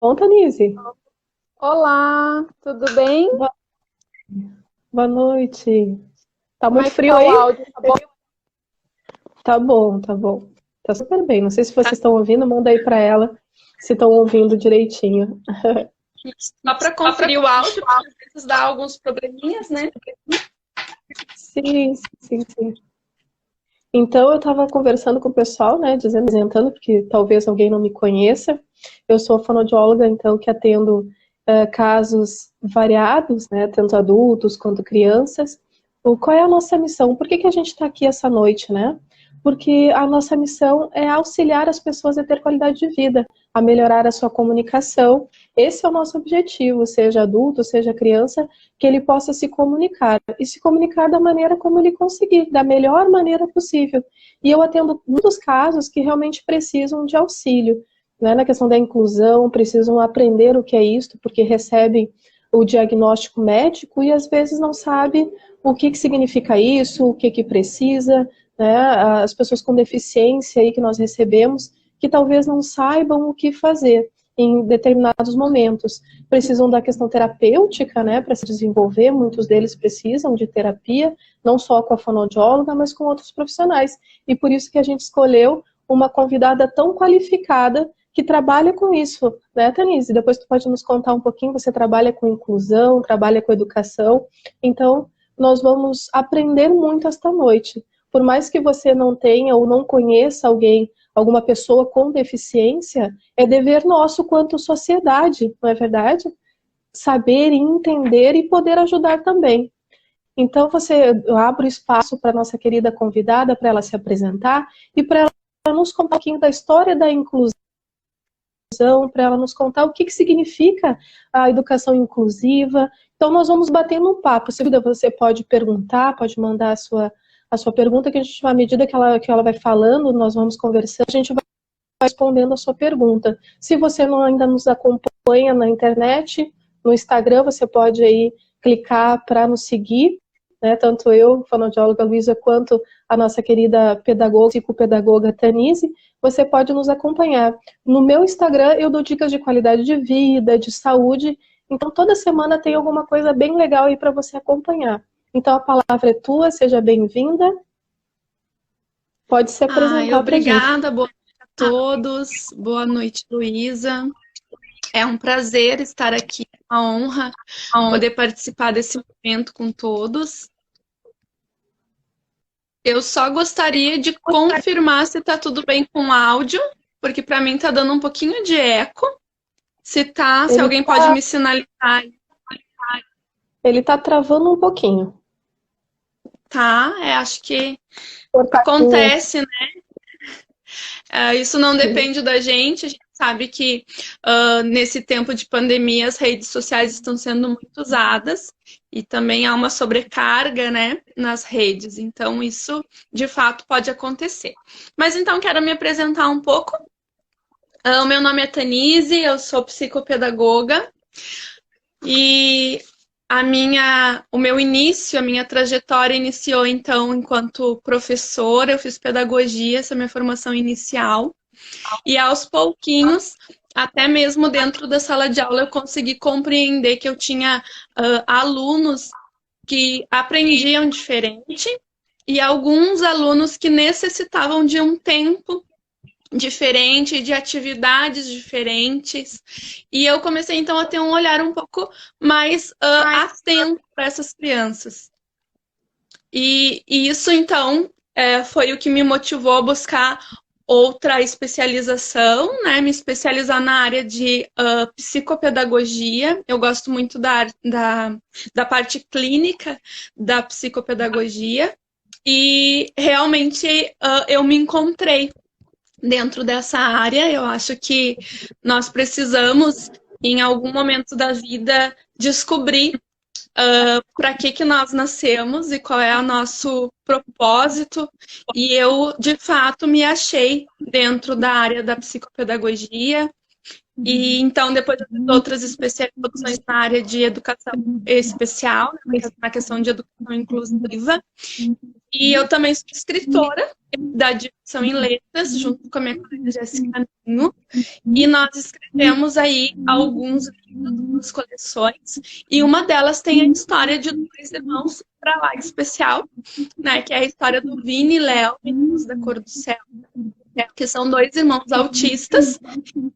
Bom, Tanise, Olá, tudo bem? boa boa noite. Tá Como muito é que frio tá o aí? áudio? Tá bom? Tá bom, tá bom. Tá super bem. Não sei se vocês estão ouvindo, manda aí pra ela se estão ouvindo direitinho. Só para conferir o áudio, porque às vezes dá alguns probleminhas, né? Sim, sim, sim. Então, eu estava conversando com o pessoal, né, apresentando, porque talvez alguém não me conheça. Eu sou fonoaudióloga, então, que atendo casos variados, né, tanto adultos quanto crianças. Qual é a nossa missão? Por que que a gente está aqui essa noite, né? Porque a nossa missão é auxiliar as pessoas a ter qualidade de vida, a melhorar a sua comunicação. Esse é o nosso objetivo, seja adulto, seja criança, que ele possa se comunicar e se comunicar da maneira como ele conseguir, da melhor maneira possível. E eu atendo muitos casos que realmente precisam de auxílio, né, na questão da inclusão, precisam aprender o que é isto, porque recebem o diagnóstico médico e às vezes não sabem o que significa isso, o que precisa, né, as pessoas com deficiência aí que nós recebemos, que talvez não saibam o que fazer em determinados momentos. Precisam da questão terapêutica, né, para se desenvolver, muitos deles precisam de terapia, não só com a fonoaudióloga, mas com outros profissionais. E por isso que a gente escolheu uma convidada tão qualificada que trabalha com isso, né, Tanise? Depois tu pode nos contar um pouquinho, você trabalha com inclusão, trabalha com educação, então nós vamos aprender muito esta noite. Por mais que você não tenha ou não conheça alguém, alguma pessoa com deficiência, é dever nosso quanto sociedade, não é verdade? Saber, entender e poder ajudar também. Então, eu abro espaço para a nossa querida convidada, para ela se apresentar e para ela nos contar um pouquinho da história da inclusão, para ela nos contar o que significa a educação inclusiva. Então, nós vamos batendo um papo. Se você pode perguntar, pode mandar a sua pergunta, que a gente, à medida que ela vai falando, nós vamos conversando, a gente vai respondendo a sua pergunta. Se você não ainda nos acompanha na internet, no Instagram, você pode aí clicar para nos seguir, né? Tanto eu, fonoaudióloga Luísa, quanto a nossa querida pedagoga, psicopedagoga Tanise, você pode nos acompanhar. No meu Instagram, eu dou dicas de qualidade de vida, de saúde, então toda semana tem alguma coisa bem legal aí para você acompanhar. Então a palavra é tua, seja bem-vinda. Pode se Ai, apresentar para a gente. obrigada, boa noite a todos. Boa noite, Luísa. É um prazer estar aqui, uma honra poder participar desse momento com todos. Eu só gostaria de confirmar se está tudo bem com o áudio, porque para mim está dando um pouquinho de eco. Se Ele alguém pode tá, me sinalizar, ele tá travando um pouquinho. tá? Acho que Cortadinho. acontece, né? Isso não depende da gente. A gente sabe que nesse tempo de pandemia as redes sociais estão sendo muito usadas e também há uma sobrecarga, né, nas redes. Então, isso de fato pode acontecer. Mas então quero me apresentar um pouco. O meu nome é Tanise, eu sou psicopedagoga e o meu início, a minha trajetória iniciou então enquanto professora. Eu fiz pedagogia, essa é a minha formação inicial. E aos pouquinhos, até mesmo dentro da sala de aula, eu consegui compreender que eu tinha alunos que aprendiam diferente e alguns alunos que necessitavam de um tempo diferente, de atividades diferentes. E eu comecei então a ter um olhar um pouco mais atento para essas crianças. E isso então foi o que me motivou a buscar outra especialização, né? Me especializar na área de psicopedagogia. Eu gosto muito da parte clínica da psicopedagogia. E realmente eu me encontrei dentro dessa área. Eu acho que nós precisamos, em algum momento da vida, descobrir para que nós nascemos e qual é o nosso propósito. E eu, de fato, me achei dentro da área da psicopedagogia E então, depois eu fiz outras especializações na área de educação especial, na questão de educação inclusiva. E eu também sou escritora da divisão em letras, junto com a minha colega Jéssica Ninho. E nós escrevemos aí alguns livros, algumas coleções. E uma delas tem a história de dois irmãos para lá especial, né? Que é a história do Vini e Léo, meninos da cor do céu. Que são dois irmãos autistas.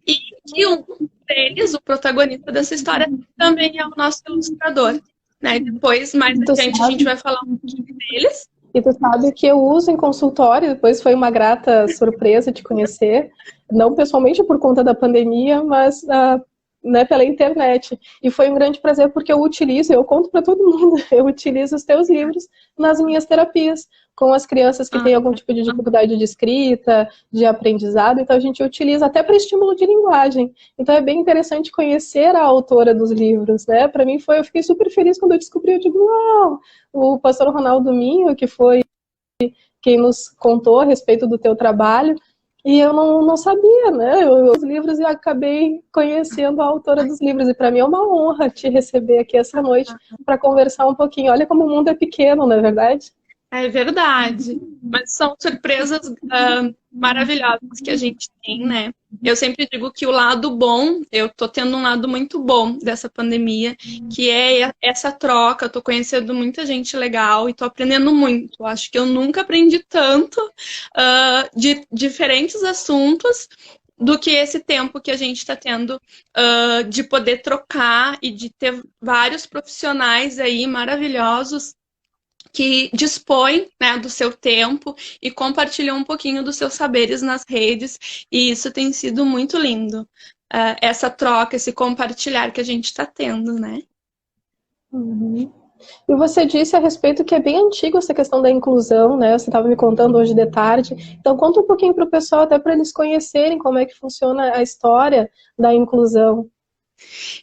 E que um deles, o protagonista dessa história, também é o nosso ilustrador. Né? Depois, mais adiante, a gente vai falar um pouquinho deles. E tu sabe que eu uso em consultório, depois foi uma grata surpresa te conhecer, não pessoalmente por conta da pandemia, mas né, pela internet. E foi um grande prazer porque eu conto para todo mundo, eu utilizo os teus livros nas minhas terapias, com as crianças que têm algum tipo de dificuldade de escrita, de aprendizado, então a gente utiliza até para estímulo de linguagem. Então é bem interessante conhecer a autora dos livros, né? Para mim eu fiquei super feliz quando eu descobri, eu digo, uau, o pastor Ronaldo Minho, que foi quem nos contou a respeito do teu trabalho, e eu não sabia, né? Os livros e acabei conhecendo a autora dos livros, e para mim é uma honra te receber aqui essa noite para conversar um pouquinho. Olha como o mundo é pequeno, não é verdade? É verdade, mas são surpresas maravilhosas que a gente tem, né? Eu sempre digo que o lado bom, eu tô tendo um lado muito bom dessa pandemia, que é essa troca. Eu tô conhecendo muita gente legal e tô aprendendo muito. Eu acho que eu nunca aprendi tanto de diferentes assuntos do que esse tempo que a gente está tendo de poder trocar e de ter vários profissionais aí maravilhosos que dispõem, né, do seu tempo e compartilham um pouquinho dos seus saberes nas redes, e isso tem sido muito lindo. Essa troca, esse compartilhar que a gente está tendo, né? Uhum. E você disse a respeito que é bem antigo essa questão da inclusão, né? Você estava me contando hoje de tarde. Então conta um pouquinho para o pessoal, até para eles conhecerem como é que funciona a história da inclusão.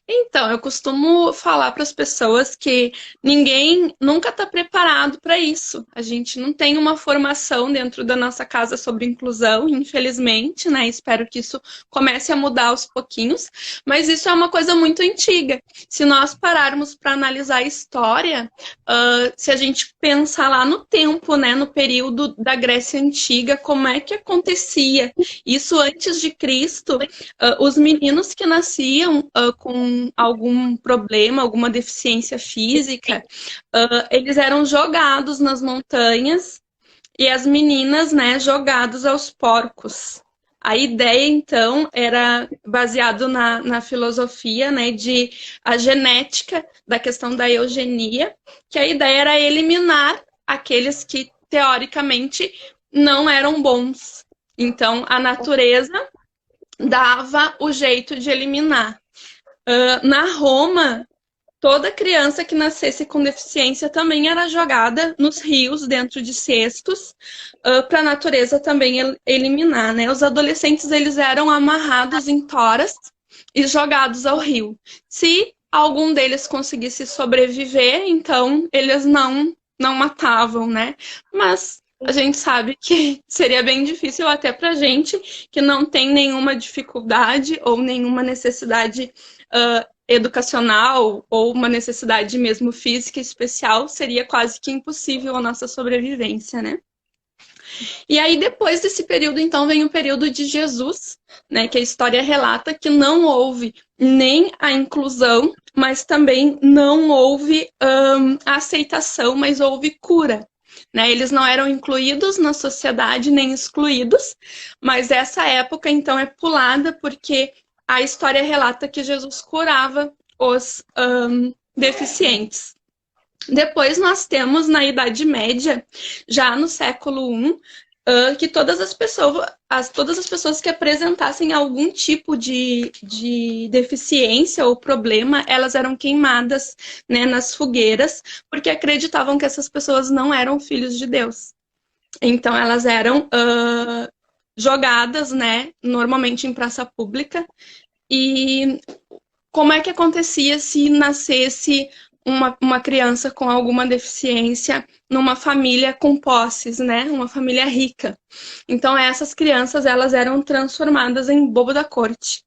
Então, eu costumo falar para as pessoas que ninguém nunca está preparado para isso. A gente não tem uma formação dentro da nossa casa sobre inclusão, infelizmente, né? Espero que isso comece a mudar aos pouquinhos, mas isso é uma coisa muito antiga. Se nós pararmos para analisar a história, se a gente pensar lá no tempo, né, no período da Grécia Antiga, como é que acontecia isso antes de Cristo, os meninos que nasciam com algum problema, alguma deficiência física, eles eram jogados nas montanhas e as meninas, né, jogadas aos porcos. A ideia, então, era baseado na filosofia, né, de a genética, da questão da eugenia, que a ideia era eliminar aqueles que, teoricamente, não eram bons. Então, a natureza dava o jeito de eliminar. Na Roma, toda criança que nascesse com deficiência também era jogada nos rios, dentro de cestos, para a natureza também eliminar, né? Os adolescentes, eles eram amarrados em toras e jogados ao rio. Se algum deles conseguisse sobreviver, então eles não matavam, né? Mas a gente sabe que seria bem difícil até para gente que não tem nenhuma dificuldade ou nenhuma necessidade educacional ou uma necessidade mesmo física especial, seria quase que impossível a nossa sobrevivência, né? E aí, depois desse período, então, vem o período de Jesus, né, que a história relata que não houve nem a inclusão, mas também não houve a aceitação, mas houve cura. Né? Eles não eram incluídos na sociedade, nem excluídos, mas essa época, então, é pulada porque a história relata que Jesus curava os deficientes. Depois nós temos, na Idade Média, já no século I, que todas as pessoas que apresentassem algum tipo de deficiência ou problema, elas eram queimadas, né, nas fogueiras, porque acreditavam que essas pessoas não eram filhos de Deus. Então elas eram jogadas, né, normalmente em praça pública. E como é que acontecia se nascesse uma criança com alguma deficiência numa família com posses, né? Uma família rica. Então essas crianças, elas eram transformadas em bobo da corte.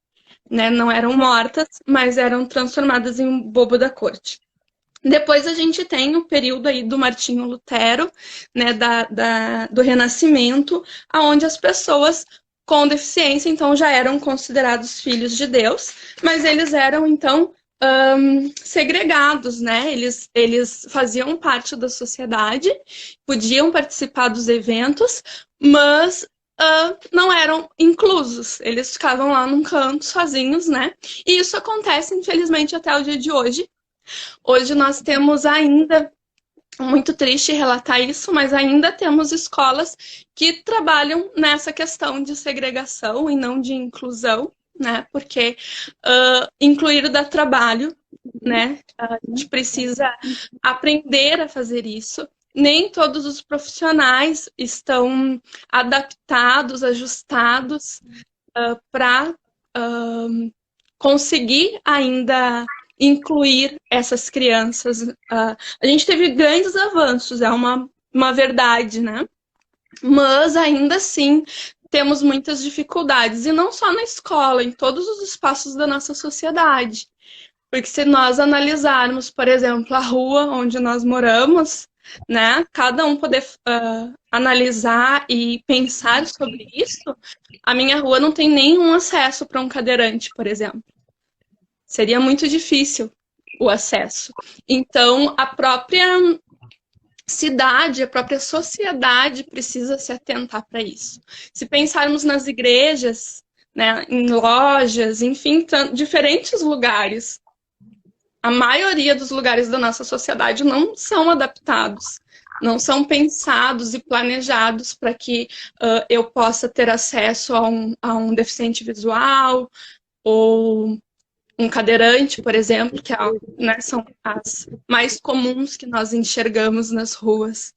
né? Não eram mortas, mas eram transformadas em bobo da corte. Depois a gente tem o período aí do Martinho Lutero, né, do Renascimento, onde as pessoas com deficiência, então, já eram considerados filhos de Deus, mas eles eram, então, segregados, né? Eles faziam parte da sociedade, podiam participar dos eventos, mas não eram inclusos. Eles ficavam lá num canto sozinhos, né? E isso acontece, infelizmente, até o dia de hoje. Hoje nós temos ainda, muito triste relatar isso, mas ainda temos escolas que trabalham nessa questão de segregação e não de inclusão, né? Porque incluir dá trabalho, né? A gente precisa aprender a fazer isso. Nem todos os profissionais estão adaptados, ajustados para conseguir ainda incluir essas crianças. A gente teve grandes avanços, é uma verdade, né? Mas ainda assim temos muitas dificuldades, e não só na escola, em todos os espaços da nossa sociedade. Porque se nós analisarmos, por exemplo, a rua onde nós moramos, né? Cada um poder analisar e pensar sobre isso, a minha rua não tem nenhum acesso para um cadeirante, por exemplo. Seria muito difícil o acesso. Então, a própria cidade, a própria sociedade precisa se atentar para isso. Se pensarmos nas igrejas, né, em lojas, enfim, diferentes lugares, a maioria dos lugares da nossa sociedade não são adaptados, não são pensados e planejados para que eu possa ter acesso a um deficiente visual ou um cadeirante, por exemplo, que né, são as mais comuns que nós enxergamos nas ruas.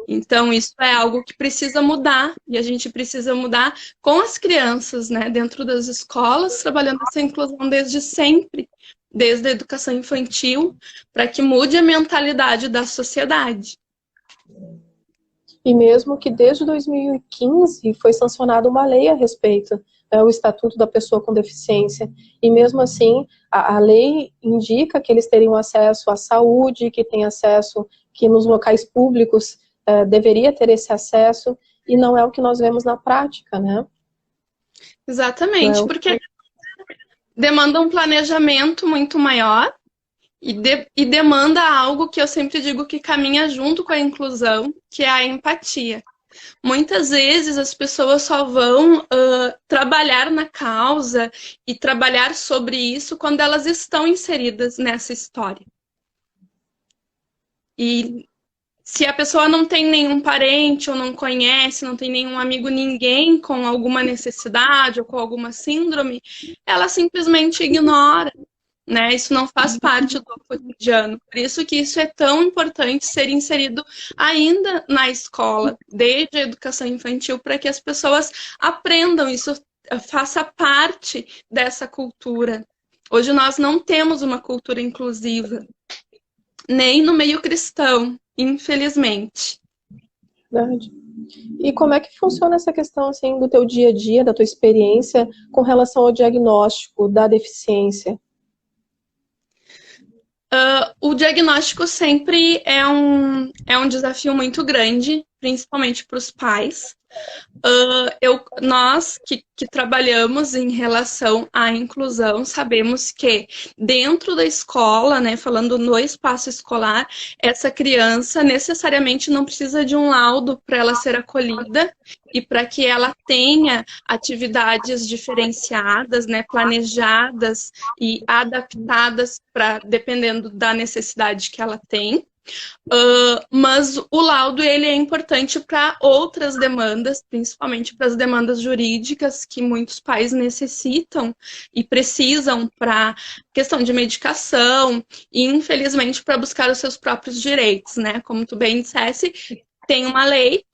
Então, isso é algo que precisa mudar, e a gente precisa mudar com as crianças, né, dentro das escolas, trabalhando essa inclusão desde sempre, desde a educação infantil, para que mude a mentalidade da sociedade. E mesmo que desde 2015 foi sancionada uma lei a respeito, o Estatuto da Pessoa com Deficiência, e mesmo assim a lei indica que eles teriam acesso à saúde, que tem acesso, que nos locais públicos deveria ter esse acesso, e não é o que nós vemos na prática, né? Exatamente, porque demanda um planejamento muito maior e demanda algo que eu sempre digo que caminha junto com a inclusão, que é a empatia. Muitas vezes as pessoas só vão trabalhar na causa e trabalhar sobre isso quando elas estão inseridas nessa história. E se a pessoa não tem nenhum parente ou não conhece, não tem nenhum amigo, ninguém com alguma necessidade ou com alguma síndrome, ela simplesmente ignora, né? Isso não faz parte do cotidiano. Por isso que isso é tão importante ser inserido ainda na escola, desde a educação infantil, para que as pessoas aprendam isso, faça parte dessa cultura. Hoje nós não temos uma cultura inclusiva, nem no meio cristão, infelizmente. Verdade. E como é que funciona essa questão assim, do teu dia a dia, da tua experiência com relação ao diagnóstico da deficiência? O diagnóstico sempre é um desafio muito grande, principalmente para os pais. Nós que trabalhamos em relação à inclusão, sabemos que dentro da escola, né, falando no espaço escolar, essa criança necessariamente não precisa de um laudo para ela ser acolhida e para que ela tenha atividades diferenciadas, né, planejadas e adaptadas dependendo da necessidade que ela tem. Mas o laudo ele é importante para outras demandas, principalmente para as demandas jurídicas que muitos pais necessitam e precisam para questão de medicação e, infelizmente, para buscar os seus próprios direitos, né? Como tu bem dissesse, tem uma lei,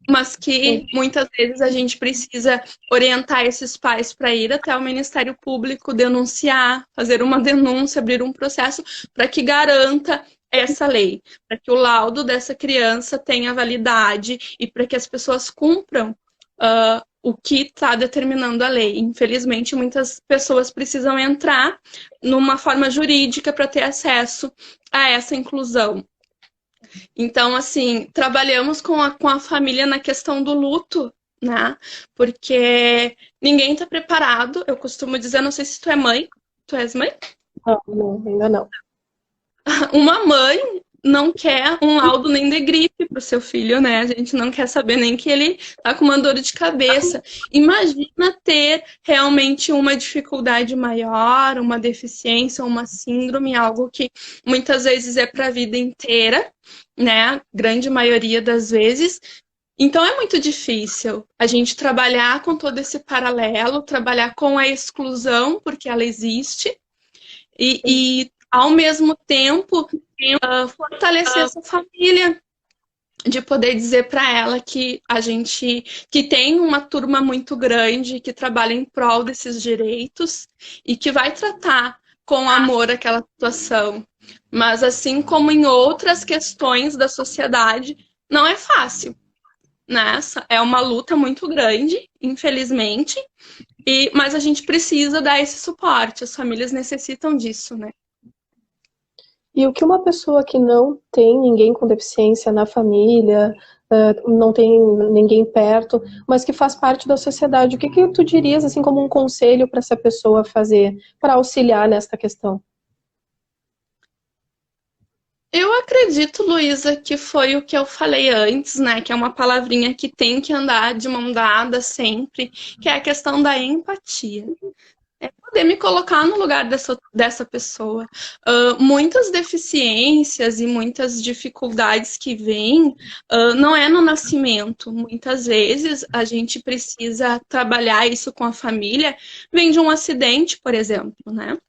mas que muitas vezes a gente precisa orientar esses pais para ir até o Ministério Público, denunciar, fazer uma denúncia, abrir um processo para que garanta essa lei, para que o laudo dessa criança tenha validade e para que as pessoas cumpram o que está determinando a lei. Infelizmente, muitas pessoas precisam entrar numa forma jurídica para ter acesso a essa inclusão. Então, assim, trabalhamos com a família na questão do luto, né? Porque ninguém está preparado. Eu costumo dizer, não sei se tu é mãe. Tu és mãe? Não, ainda não. Uma mãe não quer um laudo nem de gripe para o seu filho, né? A gente não quer saber nem que ele tá com uma dor de cabeça. Imagina ter realmente uma dificuldade maior, uma deficiência, uma síndrome, algo que muitas vezes é para a vida inteira, né? Grande maioria das vezes. Então é muito difícil a gente trabalhar com todo esse paralelo, trabalhar com a exclusão, porque ela existe, e ao mesmo tempo fortalecer essa família, de poder dizer para ela que a gente que tem uma turma muito grande que trabalha em prol desses direitos e que vai tratar com amor aquela situação. Mas assim como em outras questões da sociedade, não é fácil. Nessa é uma luta muito grande, infelizmente, mas a gente precisa dar esse suporte, as famílias necessitam disso, né? E o que uma pessoa que não tem ninguém com deficiência na família, não tem ninguém perto, mas que faz parte da sociedade, o que tu dirias assim como um conselho para essa pessoa fazer, para auxiliar nesta questão? Eu acredito, Luísa, que foi o que eu falei antes, né? Que é uma palavrinha que tem que andar de mão dada sempre, que é a questão da empatia. É poder me colocar no lugar dessa pessoa. Muitas deficiências e muitas dificuldades que vêm não é no nascimento. Muitas vezes a gente precisa trabalhar isso com a família, vem de um acidente, por exemplo, né?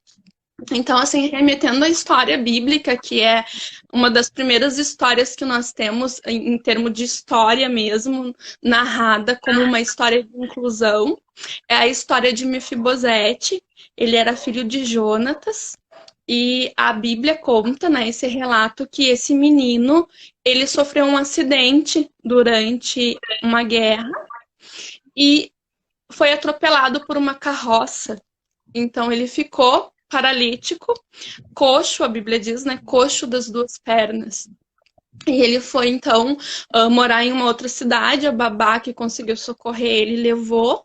Então, assim, remetendo à história bíblica, que é uma das primeiras histórias que nós temos em termos de história mesmo, narrada como uma história de inclusão, é a história de Mefibosete. Ele era filho de Jonatas, e a Bíblia conta, né, esse relato que esse menino, ele sofreu um acidente durante uma guerra e foi atropelado por uma carroça. Então, ele ficou paralítico, coxo, a Bíblia diz, né? Coxo das duas pernas. E ele foi, então, morar em uma outra cidade, a babá que conseguiu socorrer ele levou.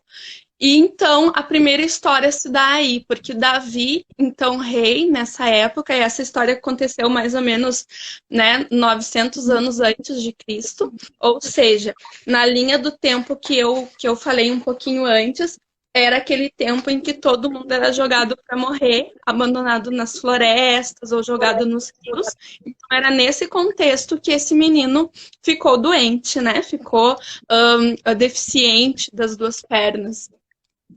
E então a primeira história se dá aí, porque Davi, então rei nessa época, e essa história aconteceu mais ou menos, né, 900 anos antes de Cristo, ou seja, na linha do tempo que eu falei um pouquinho antes, era aquele tempo em que todo mundo era jogado para morrer, abandonado nas florestas ou jogado nos rios. Então era nesse contexto que esse menino ficou doente, né? Ficou deficiente das duas pernas.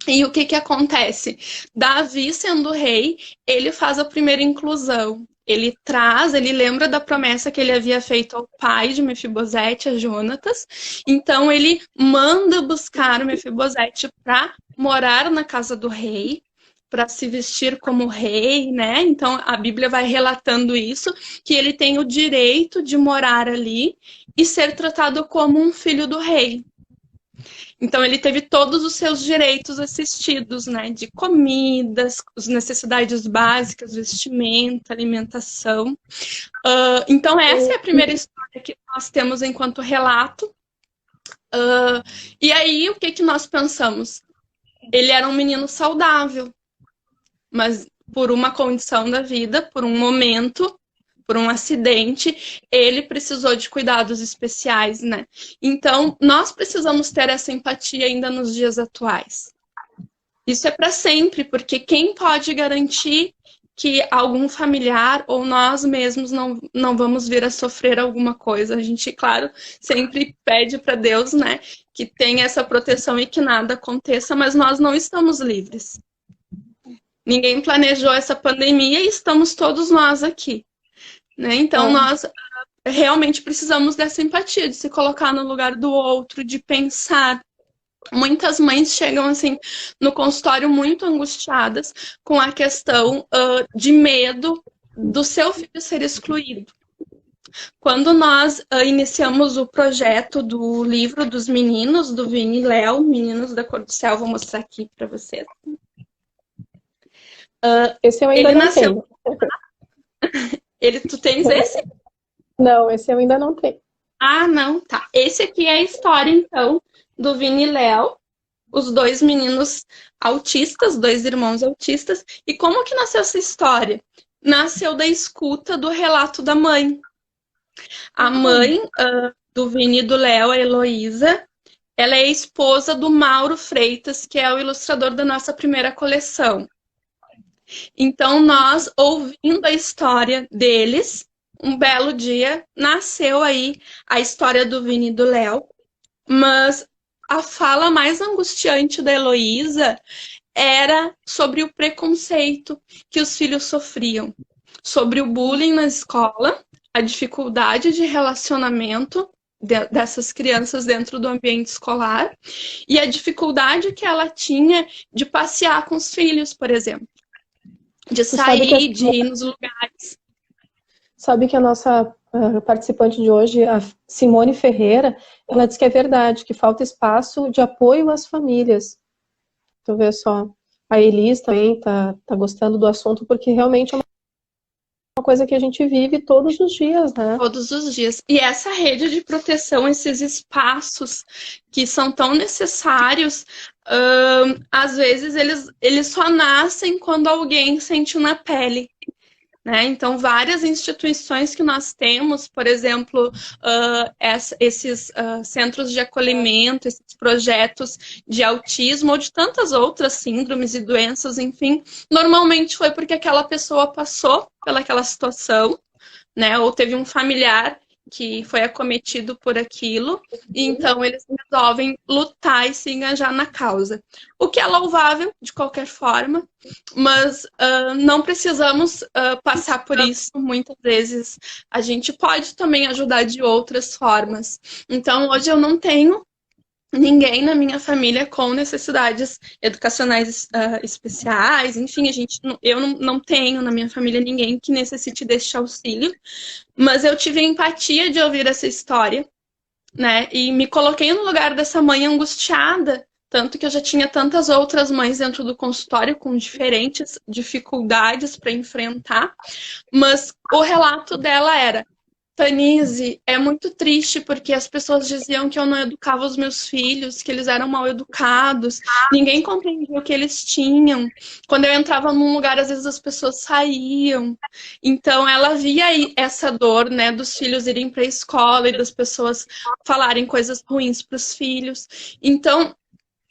E o que acontece? Davi, sendo rei, ele faz a primeira inclusão. Ele lembra da promessa que ele havia feito ao pai de Mefibosete, a Jonatas. Então ele manda buscar o Mefibosete para morar na casa do rei, para se vestir como rei, né? Então a Bíblia vai relatando isso, que ele tem o direito de morar ali e ser tratado como um filho do rei. Então ele teve todos os seus direitos assistidos, né? De comidas, as necessidades básicas, vestimenta, alimentação. Então essa é a primeira história que nós temos enquanto relato. E aí o que nós pensamos? Ele era um menino saudável, mas por uma condição da vida, por um momento, por um acidente, ele precisou de cuidados especiais, né? Então, nós precisamos ter essa empatia ainda nos dias atuais. Isso é para sempre, porque quem pode garantir que algum familiar ou nós mesmos não vamos vir a sofrer alguma coisa? A gente, claro, sempre pede para Deus, né, que tenha essa proteção e que nada aconteça, mas nós não estamos livres. Ninguém planejou essa pandemia e estamos todos nós aqui. Né? Então, nós realmente precisamos dessa empatia, de se colocar no lugar do outro, de pensar. Muitas mães chegam assim no consultório muito angustiadas com a questão de medo do seu filho ser excluído. quando nós iniciamos o projeto do livro dos meninos, do Vini e Léo, Meninos da Cor do Céu, vou mostrar aqui para vocês. Esse eu ainda ele não nasceu. tenho. Tu tens esse? Não, esse eu ainda não tenho. Ah, não, tá. Esse aqui é a história, então, do Vini e Léo, os dois meninos autistas, dois irmãos autistas. E como que nasceu essa história? Nasceu da escuta do relato da mãe. A mãe do Vini e do Léo, a Heloísa, ela é esposa do Mauro Freitas, que é o ilustrador da nossa primeira coleção. Então, nós, ouvindo a história deles, um belo dia, nasceu aí a história do Vini e do Léo, mas a fala mais angustiante da Heloísa era sobre o preconceito que os filhos sofriam, sobre o bullying na escola, a dificuldade de relacionamento dessas crianças dentro do ambiente escolar e a dificuldade que ela tinha de passear com os filhos, por exemplo, de sair, de ir nos lugares. Sabe que a nossa participante de hoje, a Simone Ferreira, ela diz que é verdade, que falta espaço de apoio às famílias. Tu vê só. A Elis também tá gostando do assunto, porque realmente é uma coisa que a gente vive todos os dias, né? Todos os dias. E essa rede de proteção, esses espaços que são tão necessários, às vezes eles só nascem quando alguém sentiu na pele. Né? Então, várias instituições que nós temos, por exemplo, esses centros de acolhimento, esses projetos de autismo ou de tantas outras síndromes e doenças, enfim, normalmente foi porque aquela pessoa passou pelaquela situação, né? Ou teve um familiar que foi acometido por aquilo, e então eles resolvem lutar e se engajar na causa. O que é louvável, de qualquer forma, mas não precisamos passar por isso. Muitas vezes a gente pode também ajudar de outras formas. Então, hoje eu não tenho ninguém na minha família com necessidades educacionais especiais, enfim, eu não tenho na minha família ninguém que necessite deste auxílio, mas eu tive a empatia de ouvir essa história, né, e me coloquei no lugar dessa mãe angustiada, tanto que eu já tinha tantas outras mães dentro do consultório com diferentes dificuldades para enfrentar, mas o relato dela era: Tanise, é muito triste porque as pessoas diziam que eu não educava os meus filhos, que eles eram mal educados, ninguém compreendia o que eles tinham. Quando eu entrava num lugar, às vezes as pessoas saíam. Então ela via essa dor, né, dos filhos irem para a escola e das pessoas falarem coisas ruins para os filhos. Então,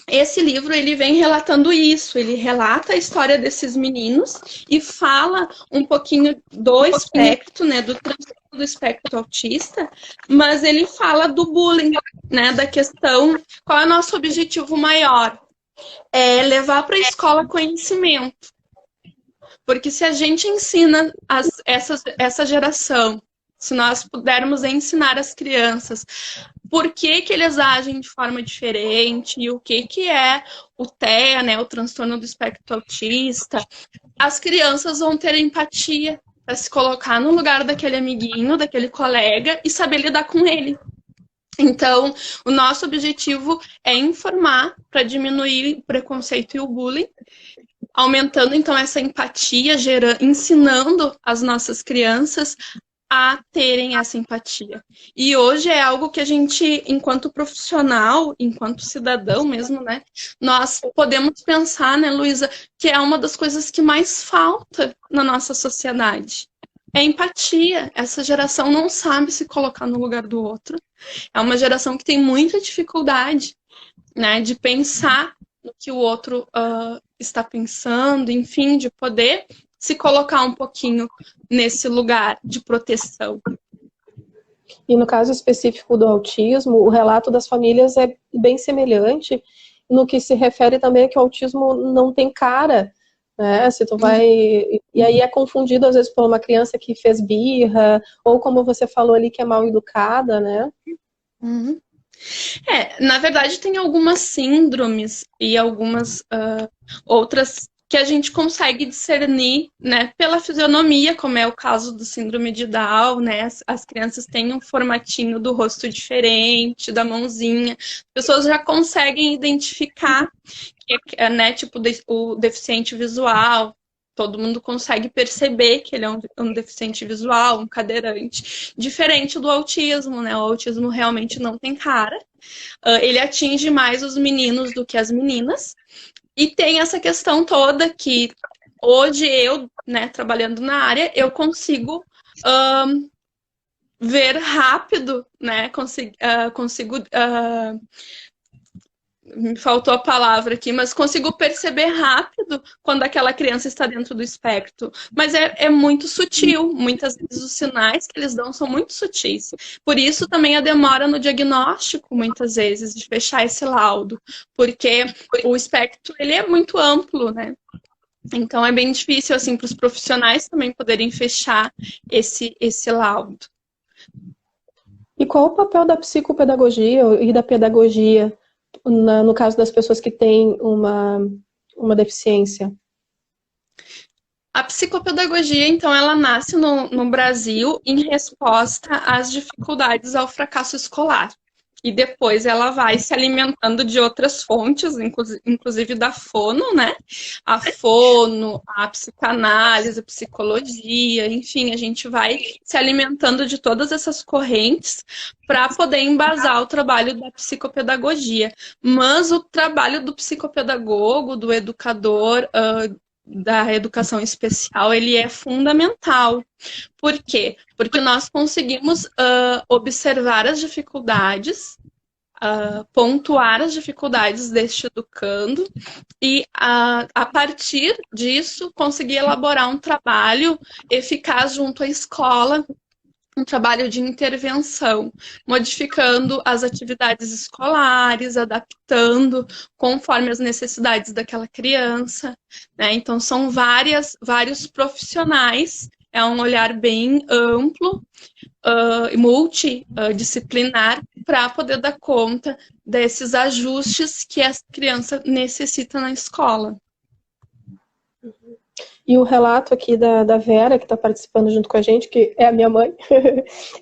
esse livro, ele vem relatando isso, ele relata a história desses meninos e fala um pouquinho do espectro, né, do transtorno do espectro autista, mas ele fala do bullying, né, da questão, qual é o nosso objetivo maior? É levar para a escola conhecimento. Porque se a gente ensina essa geração, se nós pudermos ensinar as crianças por que eles agem de forma diferente e o que é o TEA, né, o transtorno do espectro autista, as crianças vão ter empatia para se colocar no lugar daquele amiguinho, daquele colega e saber lidar com ele. Então, o nosso objetivo é informar para diminuir o preconceito e o bullying, aumentando então essa empatia, ensinando as nossas crianças a terem essa empatia. E hoje é algo que a gente, enquanto profissional, enquanto cidadão mesmo, né, nós podemos pensar, né, Luísa, que é uma das coisas que mais falta na nossa sociedade. É empatia. Essa geração não sabe se colocar no lugar do outro. É uma geração que tem muita dificuldade, né, de pensar no que o outro está pensando, enfim, de poder se colocar um pouquinho nesse lugar de proteção. E no caso específico do autismo, o relato das famílias é bem semelhante no que se refere também a que o autismo não tem cara, né? Se tu vai... E aí é confundido às vezes por uma criança que fez birra, ou como você falou ali, que é mal educada, né? Uhum. Na verdade tem algumas síndromes e algumas outras que a gente consegue discernir, né, pela fisionomia, como é o caso do síndrome de Down, né, as crianças têm um formatinho do rosto diferente, da mãozinha, as pessoas já conseguem identificar que é, né, tipo, o deficiente visual, todo mundo consegue perceber que ele é um deficiente visual, um cadeirante, diferente do autismo, né, o autismo realmente não tem cara, ele atinge mais os meninos do que as meninas, e tem essa questão toda que hoje eu, né, trabalhando na área, eu consigo ver rápido, né, consigo me faltou a palavra aqui, mas consigo perceber rápido quando aquela criança está dentro do espectro. Mas é muito sutil, muitas vezes os sinais que eles dão são muito sutis. Por isso também a demora no diagnóstico, muitas vezes, de fechar esse laudo, porque o espectro ele é muito amplo, né? Então é bem difícil assim para os profissionais também poderem fechar esse laudo. E qual o papel da psicopedagogia e da pedagogia no caso das pessoas que têm uma deficiência? A psicopedagogia, então, ela nasce no Brasil em resposta às dificuldades ao fracasso escolar. E depois ela vai se alimentando de outras fontes, inclusive da fono, né? A fono, a psicanálise, a psicologia, enfim, a gente vai se alimentando de todas essas correntes para poder embasar o trabalho da psicopedagogia. Mas o trabalho do psicopedagogo, do educador, da educação especial, ele é fundamental. Por quê? Porque nós conseguimos observar as dificuldades, pontuar as dificuldades deste educando e, a partir disso, conseguir elaborar um trabalho eficaz junto à escola, um trabalho de intervenção, modificando as atividades escolares, adaptando conforme as necessidades daquela criança, né? Então, são vários profissionais, é um olhar bem amplo, multidisciplinar, para poder dar conta desses ajustes que a criança necessita na escola. E o relato aqui da Vera, que está participando junto com a gente, que é a minha mãe,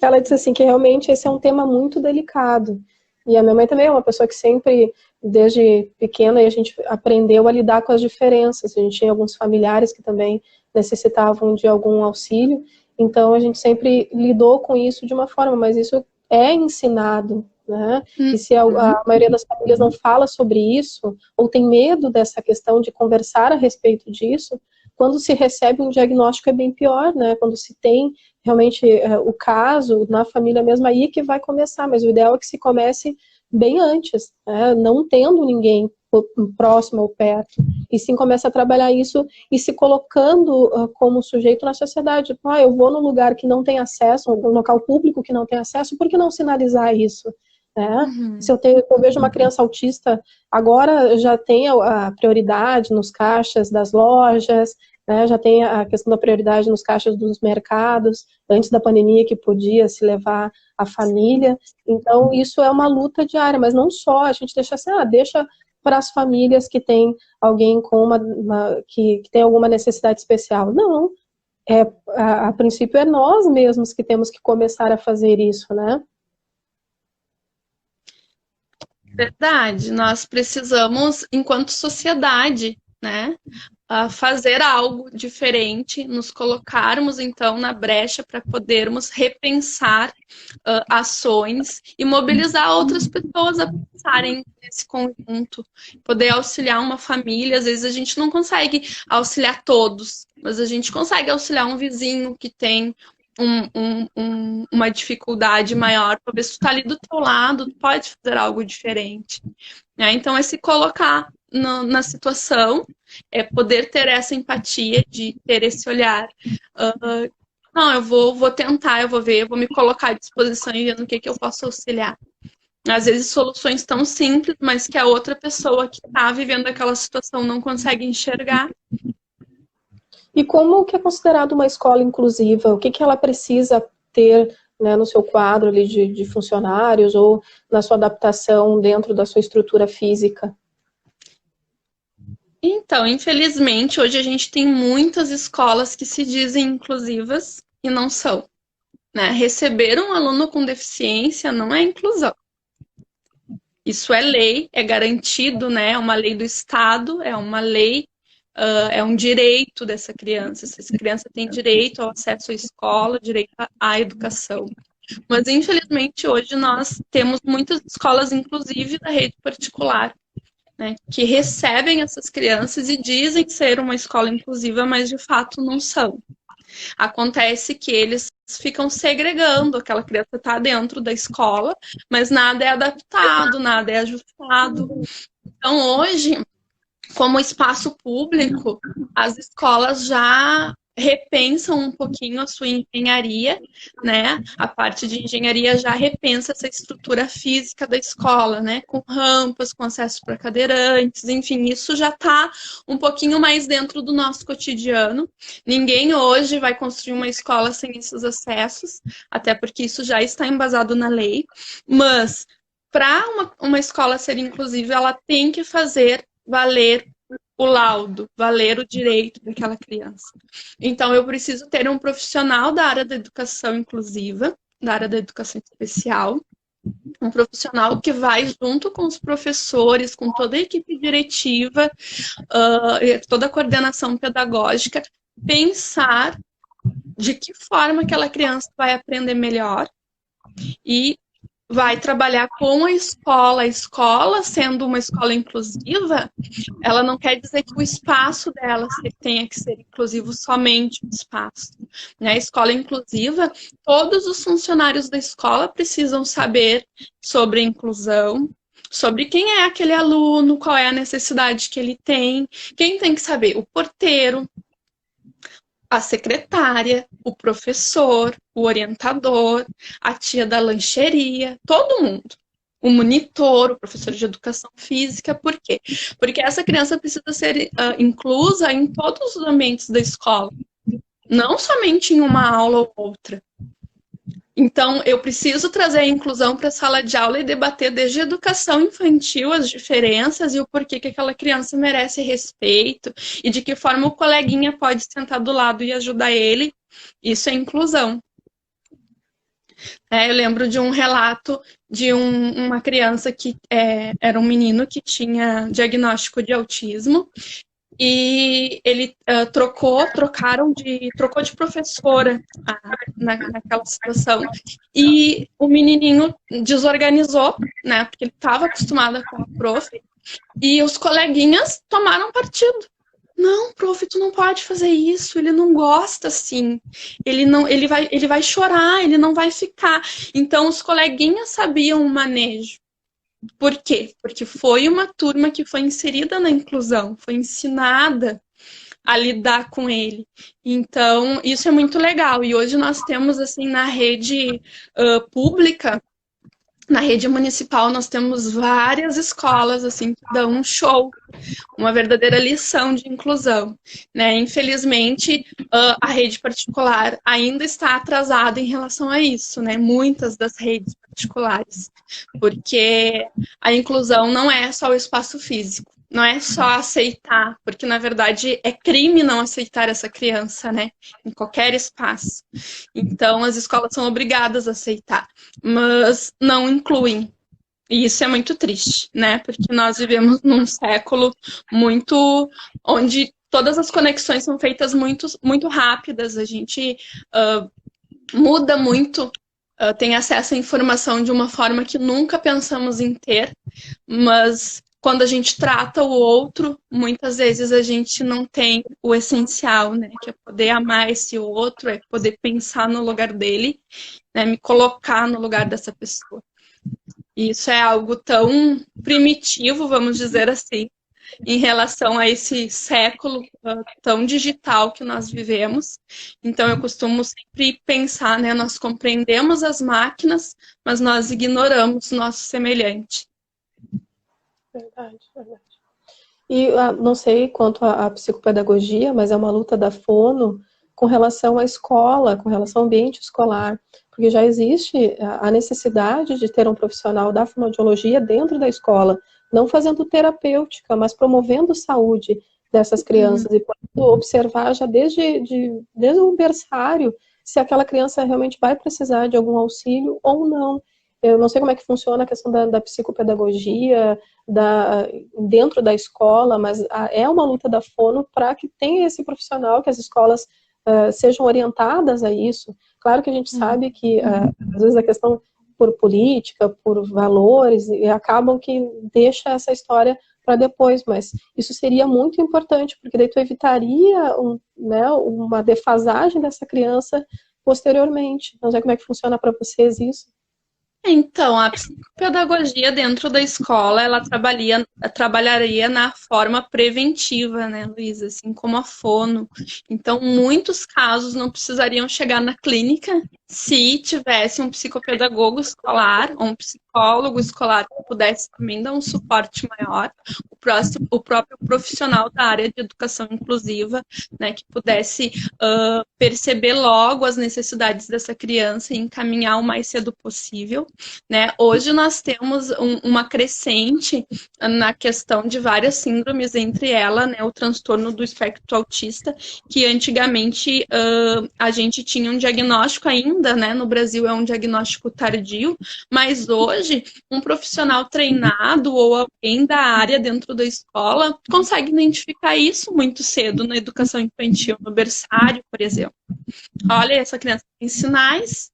ela disse assim que realmente esse é um tema muito delicado. E a minha mãe também é uma pessoa que sempre, desde pequena, a gente aprendeu a lidar com as diferenças. A gente tinha alguns familiares que também necessitavam de algum auxílio, então a gente sempre lidou com isso de uma forma, mas isso é ensinado, né? E se a maioria das famílias não fala sobre isso, ou tem medo dessa questão de conversar a respeito disso, quando se recebe um diagnóstico é bem pior, né? Quando se tem realmente o caso na família mesmo, aí que vai começar, mas o ideal é que se comece bem antes, né? Não tendo ninguém próximo ou perto, e sim começa a trabalhar isso e se colocando como sujeito na sociedade. Eu vou num lugar que não tem acesso, um local público que não tem acesso, por que não sinalizar isso? Se eu vejo uma criança autista, agora já tem a prioridade nos caixas das lojas, né, já tem a questão da prioridade nos caixas dos mercados, antes da pandemia que podia se levar a família. Então isso é uma luta diária, mas não só a gente deixa assim, deixa para as famílias que tem alguém com que tem alguma necessidade especial. Não, a princípio é nós mesmos que temos que começar a fazer isso, né? Verdade, nós precisamos, enquanto sociedade, né, fazer algo diferente, nos colocarmos então na brecha para podermos repensar ações e mobilizar outras pessoas a pensarem nesse conjunto, poder auxiliar uma família. Às vezes a gente não consegue auxiliar todos, mas a gente consegue auxiliar um vizinho que tem uma dificuldade maior, talvez tu tá ali do teu lado, tu pode fazer algo diferente, né? Então é se colocar na situação, é poder ter essa empatia, de ter esse olhar. Não, eu vou tentar, eu vou ver, eu vou me colocar à disposição e ver no que eu posso auxiliar. Às vezes soluções tão simples, mas que a outra pessoa que está vivendo aquela situação não consegue enxergar. E como que é considerado uma escola inclusiva? O que ela precisa ter, né, no seu quadro ali de funcionários ou na sua adaptação dentro da sua estrutura física? Então, infelizmente, hoje a gente tem muitas escolas que se dizem inclusivas e não são, né? Receber um aluno com deficiência não é inclusão. Isso é lei, é garantido, né? É uma lei do Estado, é uma lei, é um direito dessa criança. Essa criança tem direito ao acesso à escola, direito à educação. Mas, infelizmente, hoje nós temos muitas escolas, inclusive da rede particular, né, que recebem essas crianças e dizem ser uma escola inclusiva, mas de fato não são. Acontece que eles ficam segregando, aquela criança está dentro da escola, mas nada é adaptado, nada é ajustado. Então, hoje, como espaço público, as escolas já repensam um pouquinho a sua engenharia, né? A parte de engenharia já repensa essa estrutura física da escola, né? Com rampas, com acesso para cadeirantes, enfim, isso já está um pouquinho mais dentro do nosso cotidiano. Ninguém hoje vai construir uma escola sem esses acessos, até porque isso já está embasado na lei, mas para uma escola ser inclusiva, ela tem que fazer valer o laudo, valer o direito daquela criança. Então, eu preciso ter um profissional da área da educação inclusiva, da área da educação especial, um profissional que vai junto com os professores, com toda a equipe diretiva, toda a coordenação pedagógica, pensar de que forma aquela criança vai aprender melhor e vai trabalhar com a escola sendo uma escola inclusiva, ela não quer dizer que o espaço dela tenha que ser inclusivo somente o espaço. Na escola inclusiva, todos os funcionários da escola precisam saber sobre inclusão, sobre quem é aquele aluno, qual é a necessidade que ele tem. Quem tem que saber? O porteiro, a secretária, o professor, o orientador, a tia da lancheria, todo mundo. O monitor, o professor de educação física. Por quê? Porque essa criança precisa ser inclusa em todos os ambientes da escola, não somente em uma aula ou outra. Então, eu preciso trazer a inclusão para a sala de aula e debater desde a educação infantil as diferenças e o porquê que aquela criança merece respeito e de que forma o coleguinha pode sentar do lado e ajudar ele. Isso é inclusão. Eu lembro de um relato de uma criança que era um menino que tinha diagnóstico de autismo e ele trocou de professora naquela situação. E o menininho desorganizou, né? Porque ele estava acostumado com a prof, e os coleguinhas tomaram partido. Não, prof, tu não pode fazer isso, ele não gosta assim. Ele vai chorar, ele não vai ficar. Então os coleguinhas sabiam o manejo. Por quê? Porque foi uma turma que foi inserida na inclusão, foi ensinada a lidar com ele. Então, isso é muito legal. E hoje nós temos, assim, na rede pública, na rede municipal, nós temos várias escolas, assim, que dão um show, uma verdadeira lição de inclusão, né? Infelizmente, a rede particular ainda está atrasada em relação a isso, né? Muitas das redes particulares, porque a inclusão não é só o espaço físico, não é só aceitar, porque na verdade é crime não aceitar essa criança, né? Em qualquer espaço. Então as escolas são obrigadas a aceitar, mas não incluem. E isso é muito triste, né? Porque nós vivemos num século muito onde todas as conexões são feitas muito, muito rápidas, a gente muda muito, tem acesso à informação de uma forma que nunca pensamos em ter, mas quando a gente trata o outro, muitas vezes a gente não tem o essencial, né? Que é poder amar esse outro, é poder pensar no lugar dele, né? Me colocar no lugar dessa pessoa. E isso é algo tão primitivo, vamos dizer assim, em relação a esse século tão digital que nós vivemos. Então, eu costumo sempre pensar, né? Nós compreendemos as máquinas, mas nós ignoramos o nosso semelhante. Verdade, verdade. E não sei quanto à psicopedagogia, mas é uma luta da Fono com relação à escola, com relação ao ambiente escolar, porque já existe a necessidade de ter um profissional da fonoaudiologia dentro da escola, não fazendo terapêutica, mas promovendo saúde dessas crianças e podendo observar já desde o berçário se aquela criança realmente vai precisar de algum auxílio ou não. Eu não sei como é que funciona a questão da psicopedagogia dentro da escola, mas é uma luta da Fono para que tenha esse profissional, que as escolas sejam orientadas a isso. Claro que a gente sabe que, às vezes, a questão por política, por valores, e acabam que deixa essa história para depois, mas isso seria muito importante, porque daí tu evitaria uma defasagem dessa criança posteriormente. Não sei como é que funciona para vocês isso. Então, a psicopedagogia dentro da escola, ela trabalharia na forma preventiva, né, Luísa? Assim como a fono. Então, muitos casos não precisariam chegar na clínica se tivesse um psicopedagogo escolar ou um psicólogo escolar que pudesse também dar um suporte maior, o próprio profissional da área de educação inclusiva, né, que pudesse perceber logo as necessidades dessa criança e encaminhar o mais cedo possível. Né? Hoje nós temos uma crescente na questão de várias síndromes, entre elas, né, o transtorno do espectro autista, que antigamente a gente tinha um diagnóstico ainda, né, no Brasil é um diagnóstico tardio, mas hoje um profissional treinado ou alguém da área dentro da escola consegue identificar isso muito cedo na educação infantil, no berçário, por exemplo. Olha, essa criança tem sinais,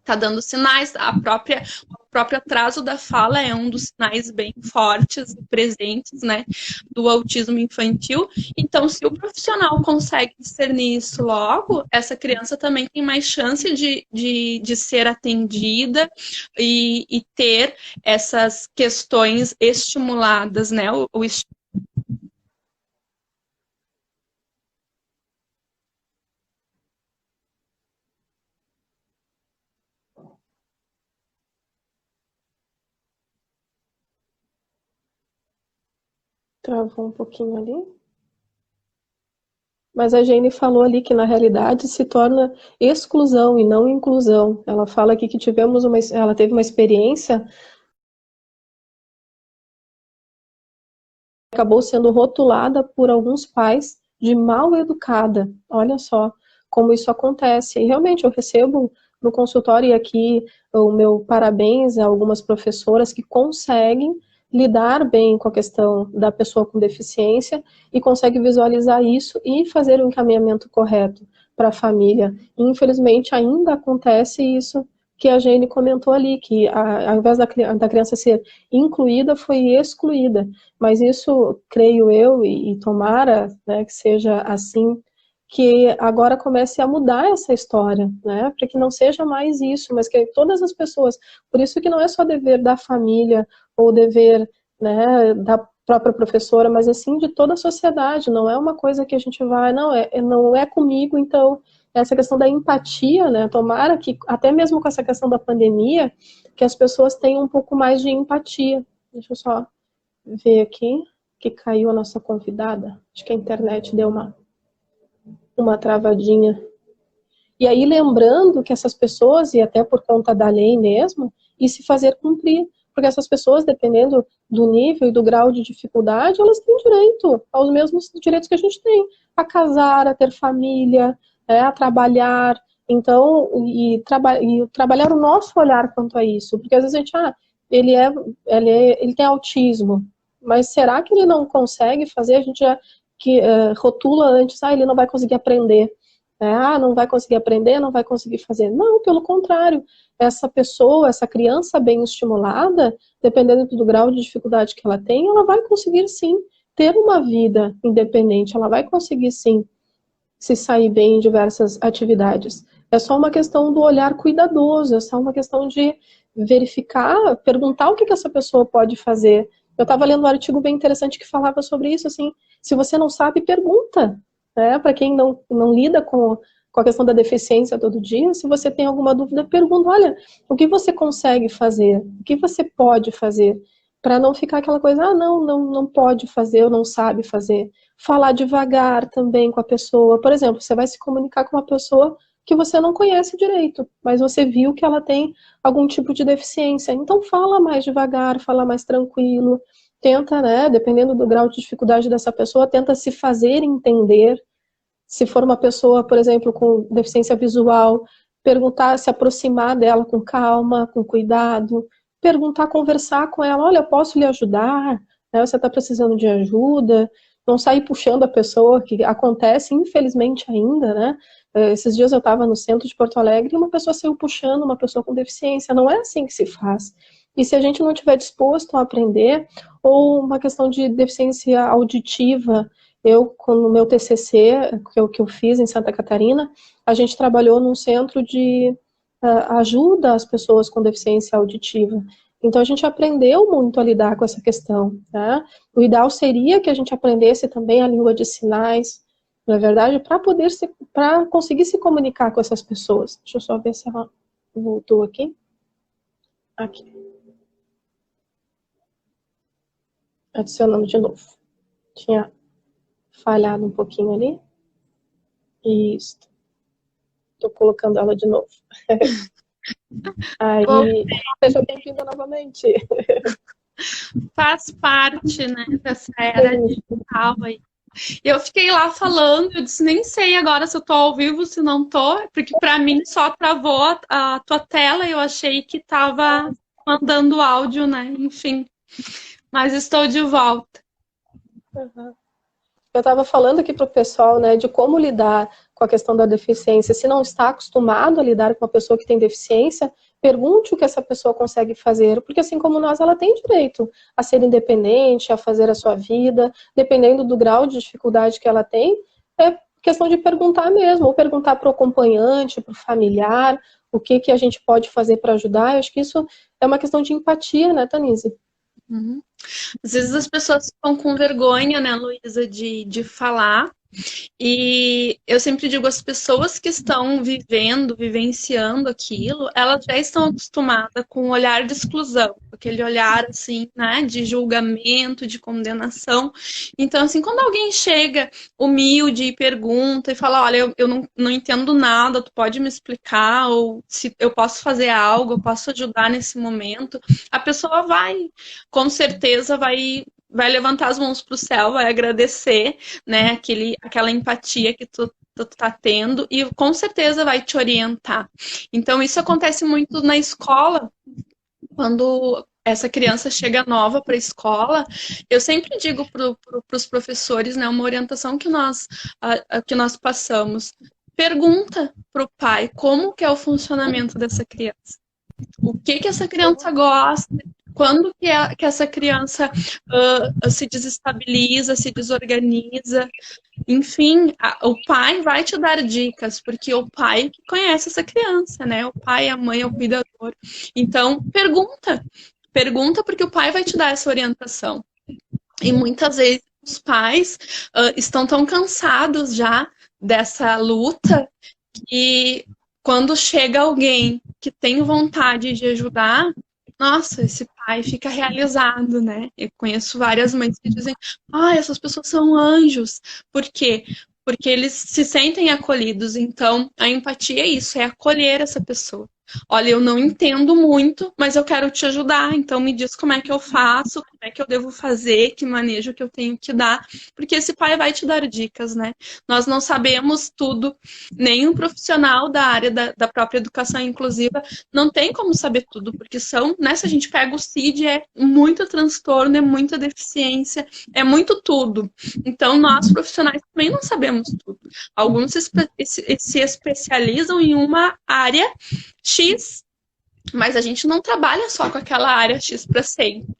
está dando sinais, o próprio atraso da fala é um dos sinais bem fortes e presentes, né, do autismo infantil. Então, se o profissional consegue discernir isso logo, essa criança também tem mais chance de ser atendida e ter essas questões estimuladas, né, Travou um pouquinho ali. Mas a Jane falou ali que, na realidade, se torna exclusão e não inclusão. Ela fala aqui que ela teve uma experiência, acabou sendo rotulada por alguns pais de mal educada. Olha só como isso acontece. E realmente eu recebo no consultório, e aqui o meu parabéns a algumas professoras que conseguem lidar bem com a questão da pessoa com deficiência e conseguem visualizar isso e fazer o encaminhamento correto para a família. Infelizmente ainda acontece isso que a Jane comentou ali, que ao invés da criança ser incluída, foi excluída. Mas isso, creio eu, e tomara, né, que seja assim, que agora comece a mudar essa história, né, para que não seja mais isso, mas que todas as pessoas, por isso que não é só dever da família, ou dever, né, da própria professora, mas assim de toda a sociedade, não é uma coisa que a gente vai, não é comigo, então essa questão da empatia, né, tomara que, até mesmo com essa questão da pandemia, que as pessoas tenham um pouco mais de empatia. Deixa eu só ver aqui, que caiu a nossa convidada, acho que a internet deu uma travadinha. E aí lembrando que essas pessoas, e até por conta da lei mesmo, e se fazer cumprir, porque essas pessoas, dependendo do nível e do grau de dificuldade, elas têm direito aos mesmos direitos que a gente tem, a casar, a ter família, a trabalhar, então, e trabalhar o nosso olhar quanto a isso, porque às vezes a gente, ele tem autismo, mas será que ele não consegue fazer? A gente já rotula antes, ele não vai conseguir aprender, não vai conseguir aprender, não vai conseguir fazer. Não, pelo contrário, essa pessoa, essa criança bem estimulada, dependendo do grau de dificuldade que ela tem, ela vai conseguir sim ter uma vida independente, ela vai conseguir sim se sair bem em diversas atividades. É só uma questão do olhar cuidadoso, é só uma questão de verificar, perguntar o que essa pessoa pode fazer. Eu estava lendo um artigo bem interessante que falava sobre isso, assim, se você não sabe, pergunta. Para quem não lida com a questão da deficiência todo dia, se você tem alguma dúvida, pergunta, olha, o que você consegue fazer? O que você pode fazer? Para não ficar aquela coisa, não pode fazer ou não sabe fazer. Falar devagar também com a pessoa. Por exemplo, você vai se comunicar com uma pessoa que você não conhece direito, mas você viu que ela tem algum tipo de deficiência. Então fala mais devagar, fala mais tranquilo, tenta, né, dependendo do grau de dificuldade dessa pessoa, tenta se fazer entender. Se for uma pessoa, por exemplo, com deficiência visual, perguntar, se aproximar dela com calma, com cuidado, perguntar, conversar com ela, olha, posso lhe ajudar? Né, você está precisando de ajuda? Não sair puxando a pessoa, que acontece, infelizmente ainda, né? Esses dias eu estava no centro de Porto Alegre e uma pessoa saiu puxando uma pessoa com deficiência. Não é assim que se faz. E se a gente não estiver disposto a aprender, ou uma questão de deficiência auditiva, eu, no meu TCC, que eu fiz em Santa Catarina, a gente trabalhou num centro de ajuda às pessoas com deficiência auditiva. Então a gente aprendeu muito a lidar com essa questão, né? O ideal seria que a gente aprendesse também a língua de sinais, na verdade, para conseguir se comunicar com essas pessoas. Deixa eu só ver se ela voltou aqui. Aqui. Adicionando de novo. Tinha falhado um pouquinho ali. Isso. Estou colocando ela de novo. Aí, seja bem-vinda novamente. Faz parte, né, dessa era digital aí. Eu fiquei lá falando, eu disse, nem sei agora se eu tô ao vivo, se não tô, porque para mim só travou a tua tela, eu achei que tava mandando áudio, né, enfim. Mas estou de volta. Uhum. Eu estava falando aqui para o pessoal, né, de como lidar com a questão da deficiência. Se não está acostumado a lidar com uma pessoa que tem deficiência, pergunte o que essa pessoa consegue fazer, porque assim como nós, ela tem direito a ser independente, a fazer a sua vida, dependendo do grau de dificuldade que ela tem, é questão de perguntar mesmo, ou perguntar para o acompanhante, para o familiar, o que a gente pode fazer para ajudar. Eu acho que isso é uma questão de empatia, né, Tanise? Uhum. Às vezes as pessoas ficam com vergonha, né, Luísa, de falar. E eu sempre digo, as pessoas que estão vivenciando aquilo, elas já estão acostumadas com o olhar de exclusão, aquele olhar, assim, né, de julgamento, de condenação. Então, assim, quando alguém chega humilde e pergunta e fala, olha, eu não entendo nada, tu pode me explicar, ou se eu posso fazer algo, eu posso ajudar nesse momento, a pessoa vai, com certeza, vai levantar as mãos para o céu, vai agradecer, né, aquela empatia que tu tá tendo e com certeza vai te orientar. Então isso acontece muito na escola, quando essa criança chega nova para a escola, eu sempre digo para os professores, né, uma orientação que nós passamos. Pergunta para o pai como que é o funcionamento dessa criança. O que essa criança gosta, quando que essa criança se desestabiliza, se desorganiza. Enfim, o pai vai te dar dicas, porque o pai conhece essa criança, né? O pai, a mãe, é o cuidador. Então, pergunta porque o pai vai te dar essa orientação. E muitas vezes os pais estão tão cansados já dessa luta que quando chega alguém que tem vontade de ajudar, nossa, esse pai fica realizado, né? Eu conheço várias mães que dizem, essas pessoas são anjos. Por quê? Porque eles se sentem acolhidos. Então, a empatia é isso, é acolher essa pessoa. Olha, eu não entendo muito, mas eu quero te ajudar. Então, me diz como é que eu faço, como é que eu devo fazer, que manejo que eu tenho que dar. Porque esse pai vai te dar dicas, né? Nós não sabemos tudo. Nenhum profissional da área da própria educação inclusiva não tem como saber tudo, porque se a gente pega o CID, é muito transtorno, é muita deficiência, é muito tudo. Então, nós profissionais também não sabemos tudo. Alguns se especializam em uma área X, mas a gente não trabalha só com aquela área X para sempre.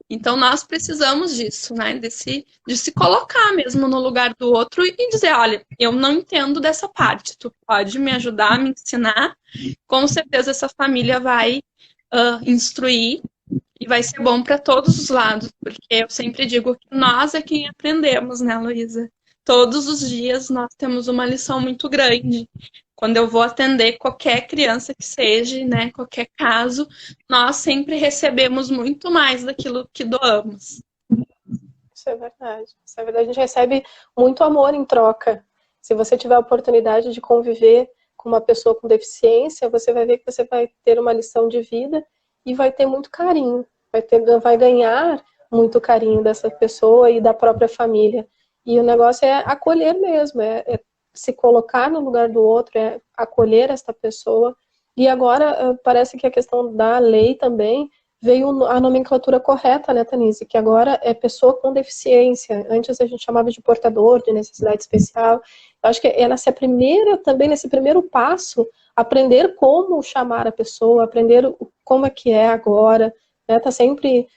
Então, nós precisamos disso, né? De se colocar mesmo no lugar do outro e dizer, olha, eu não entendo dessa parte, tu pode me ajudar, me ensinar. Com certeza essa família vai instruir e vai ser bom para todos os lados, porque eu sempre digo que nós é quem aprendemos, né, Luísa? Todos os dias nós temos uma lição muito grande. Quando eu vou atender qualquer criança que seja, né, qualquer caso, nós sempre recebemos muito mais daquilo que doamos. Isso é verdade. Isso é verdade. A gente recebe muito amor em troca. Se você tiver a oportunidade de conviver com uma pessoa com deficiência, você vai ver que você vai ter uma lição de vida e vai ter muito carinho, vai ganhar muito carinho dessa pessoa e da própria família. E o negócio é acolher mesmo, é se colocar no lugar do outro, é acolher esta pessoa. E agora parece que a questão da lei também veio a nomenclatura correta, né, Tanise? Que agora é pessoa com deficiência. Antes a gente chamava de portador, de necessidade especial. Eu acho que é nessa primeira, também nesse primeiro passo, aprender como chamar a pessoa, aprender como é que é agora, né? Tá sempre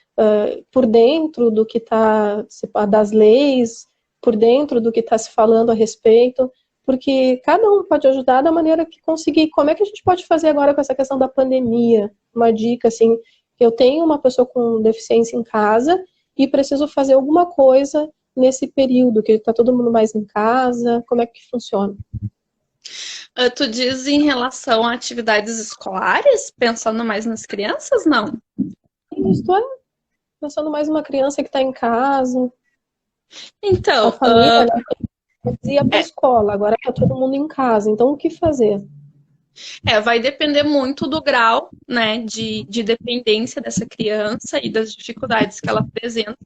por dentro do que está, das leis, por dentro do que está se falando a respeito, porque cada um pode ajudar da maneira que conseguir. Como é que a gente pode fazer agora com essa questão da pandemia? Uma dica, assim, eu tenho uma pessoa com deficiência em casa e preciso fazer alguma coisa nesse período, que está todo mundo mais em casa, como é que funciona? Tu diz em relação a atividades escolares, pensando mais nas crianças, não? Estou pensando mais numa criança que está em casa. Então, a família, né, ia para a escola, agora está todo mundo em casa, então o que fazer? Vai depender muito do grau, né, de dependência dessa criança e das dificuldades que ela apresenta.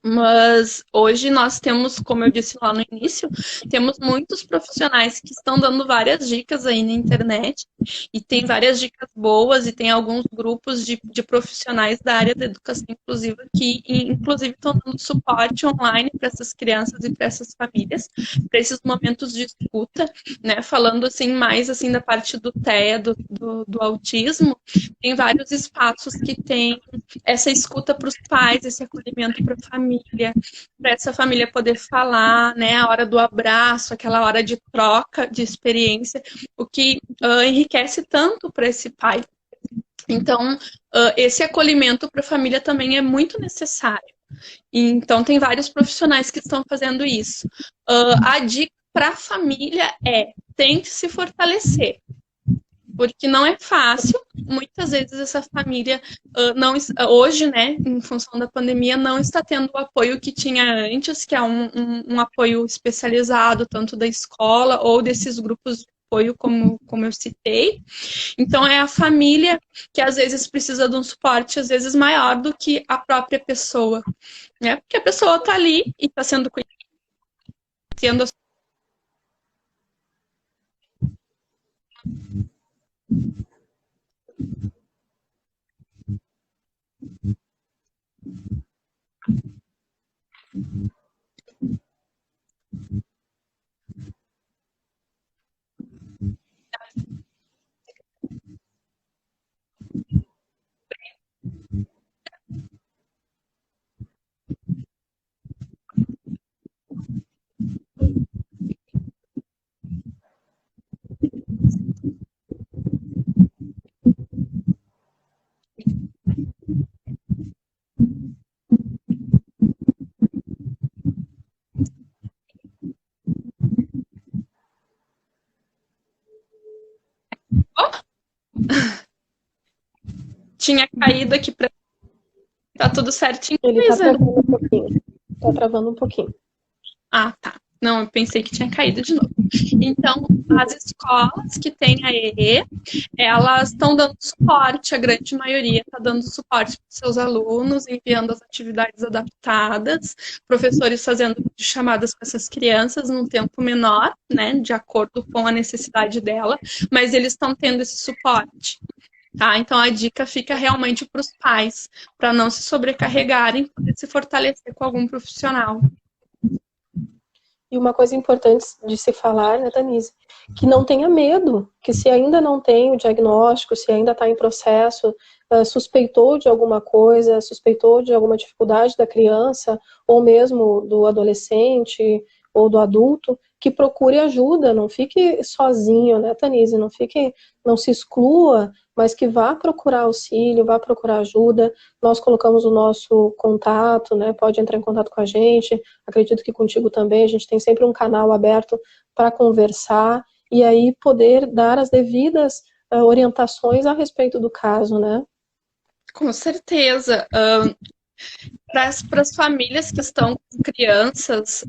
Mas hoje nós temos, como eu disse lá no início, temos muitos profissionais que estão dando várias dicas aí na internet, e tem várias dicas boas, e tem alguns grupos de profissionais da área da educação inclusiva que, inclusive, estão dando suporte online para essas crianças e para essas famílias, para esses momentos de escuta, né? Falando assim, mais assim da parte do TEA, do autismo, tem vários espaços que tem essa escuta para os pais, esse acolhimento para a família, para essa família poder falar, né, a hora do abraço, aquela hora de troca de experiência, o que enriquece tanto para esse pai. Então, esse acolhimento para a família também é muito necessário. Então, tem vários profissionais que estão fazendo isso. A dica para a família tente se fortalecer, porque não é fácil. Muitas vezes essa família hoje, né, em função da pandemia, não está tendo o apoio que tinha antes, que é um apoio especializado, tanto da escola ou desses grupos de apoio, como eu citei. Então é a família que às vezes precisa de um suporte, às vezes maior do que a própria pessoa, né? Porque a pessoa está ali e está sendo cuidada, tendo a tinha caído aqui para tá tudo certinho. Ele está travando um pouquinho. Está travando um pouquinho. Ah, tá. Não, eu pensei que tinha caído de novo. Então, as escolas que têm a EE, elas estão dando suporte, a grande maioria está dando suporte para os seus alunos, enviando as atividades adaptadas, professores fazendo chamadas com essas crianças num tempo menor, né, de acordo com a necessidade dela, mas eles estão tendo esse suporte. Tá? Então a dica fica realmente para os pais, para não se sobrecarregarem, poder se fortalecer com algum profissional. E uma coisa importante de se falar, né, Tanise, que não tenha medo, que se ainda não tem o diagnóstico, se ainda está em processo, suspeitou de alguma coisa, suspeitou de alguma dificuldade da criança, ou mesmo do adolescente, ou do adulto, que procure ajuda, não fique sozinho, né, Tanise, não se exclua, mas que vá procurar auxílio, vá procurar ajuda. Nós colocamos o nosso contato, né, pode entrar em contato com a gente, acredito que contigo também, a gente tem sempre um canal aberto para conversar, e aí poder dar as devidas orientações a respeito do caso, né? Com certeza. Para as famílias que estão com crianças